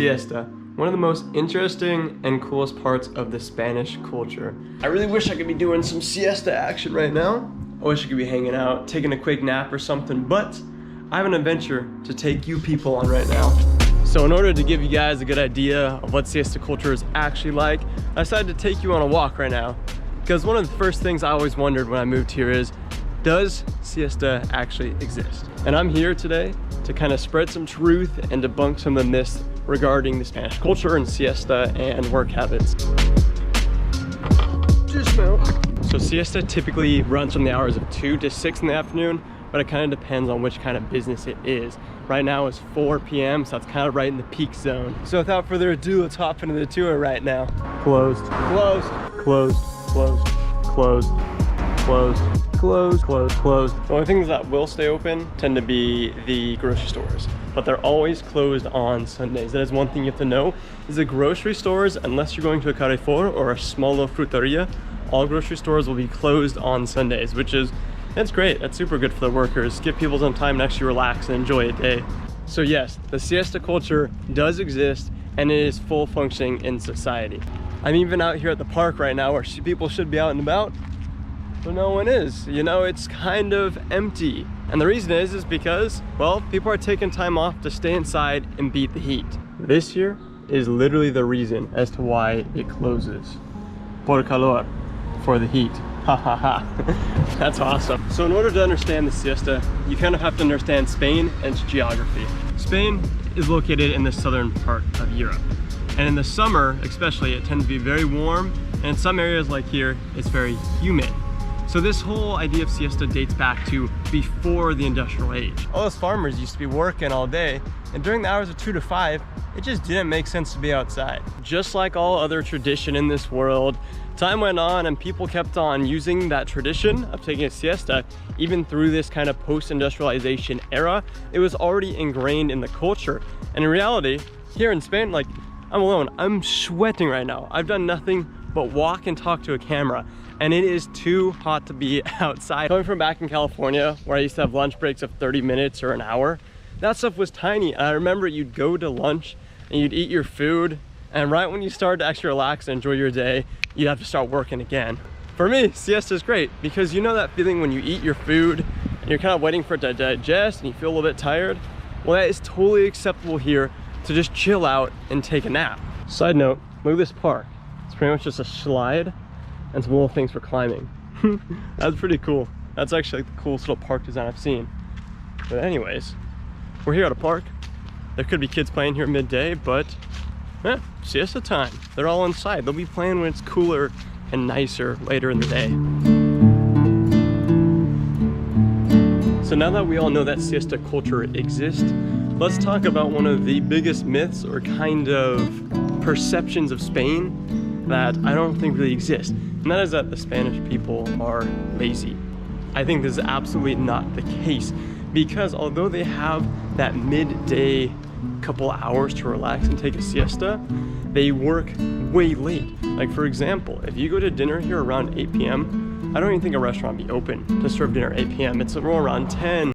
siesta, one of the most interesting and coolest parts of the Spanish culture. I really wish I could be doing some siesta action right now. I wish I could be hanging out, taking a quick nap or something, but I have an adventure to take you people on right now. So in order to give you guys a good idea of what siesta culture is actually like, I decided to take you on a walk right now. Because one of the first things I always wondered when I moved here is, does siesta actually exist? And I'm here today to kind of spread some truth and debunk some of the myths regarding the Spanish culture and siesta and work habits. So siesta typically runs from the hours of 2 to 6 in the afternoon, but it kind of depends on which kind of business it is. Right now it's 4 p.m., so that's kind of right in the peak zone. So without further ado, let's hop into the tour right now. Closed, closed, closed, closed, closed, closed, closed, closed, closed. The only things that will stay open tend to be the grocery stores, but they're always closed on Sundays. That is one thing you have to know, is the grocery stores, unless you're going to a Carrefour or a small little fruteria, all grocery stores will be closed on Sundays, which is, that's great. That's super good for the workers. Give people some time to actually relax and enjoy a day. So yes, the siesta culture does exist and it is full functioning in society. I'm even out here at the park right now where people should be out and about, but no one is. You know, it's kind of empty. And the reason is because, well, people are taking time off to stay inside and beat the heat. This here is literally the reason as to why it closes. Por calor, for the heat. Ha ha ha. That's awesome. So in order to understand the siesta, you kind of have to understand Spain and its geography. Spain is located in the southern part of Europe. And in the summer, especially, it tends to be very warm. And in some areas like here, it's very humid. So this whole idea of siesta dates back to before the industrial age. All those farmers used to be working all day, and during the hours of 2 to 5, it just didn't make sense to be outside. Just like all other tradition in this world, time went on and people kept on using that tradition of taking a siesta even through this kind of post-industrialization era. It was already ingrained in the culture. And in reality, here in Spain, like, I'm alone, I'm sweating right now. I've done nothing but walk and talk to a camera, and it is too hot to be outside. Coming from back in California, where I used to have lunch breaks of 30 minutes or an hour, that stuff was tiny. And I remember you'd go to lunch and you'd eat your food, and right when you started to actually relax and enjoy your day, you'd have to start working again. For me, siesta is great because you know that feeling when you eat your food and you're kind of waiting for it to digest and you feel a little bit tired? Well, that is totally acceptable here to just chill out and take a nap. Side note, look at this park. It's pretty much just a slide and some little things for climbing. That's pretty cool. That's actually like the coolest little park design I've seen. But anyways, we're here at a park. There could be kids playing here midday, but siesta time. They're all inside. They'll be playing when it's cooler and nicer later in the day. So now that we all know that siesta culture exists, let's talk about one of the biggest myths or kind of perceptions of Spain that I don't think really exist. And that is that the Spanish people are lazy. I think this is absolutely not the case, because although they have that midday couple hours to relax and take a siesta, they work way late. Like for example, if you go to dinner here around 8 p.m., I don't even think a restaurant be open to serve dinner at 8 p.m. It's around 10.